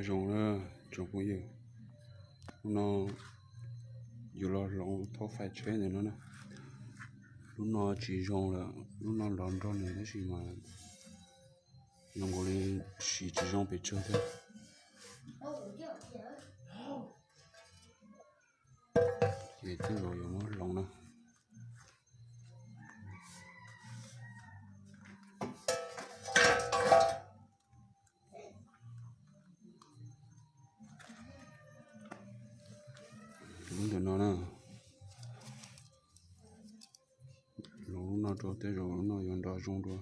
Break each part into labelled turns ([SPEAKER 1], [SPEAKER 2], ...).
[SPEAKER 1] rồng là trồng cũng nhiều nó dù là rồng thấu phải chế này nó nè lúc nó chỉ rồng là lúc nó lon rong này cái gì mà nó gọi là chỉ rồng bị chơi thôi vậy tức rồi nó rồng nè đúng rồi nó nè lúc nó cho tới rồi nó dùng đó rong rồi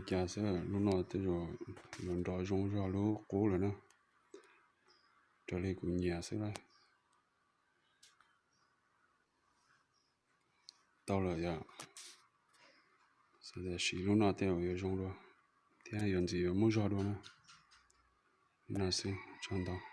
[SPEAKER 1] giả sử lúc nào tới rồi lần đó rong ra lúc cố rồi nữa trở lại cũng nhà sẽ lại到了呀，现在是路那带有种了，天原子有木啥多呢？那行，真的。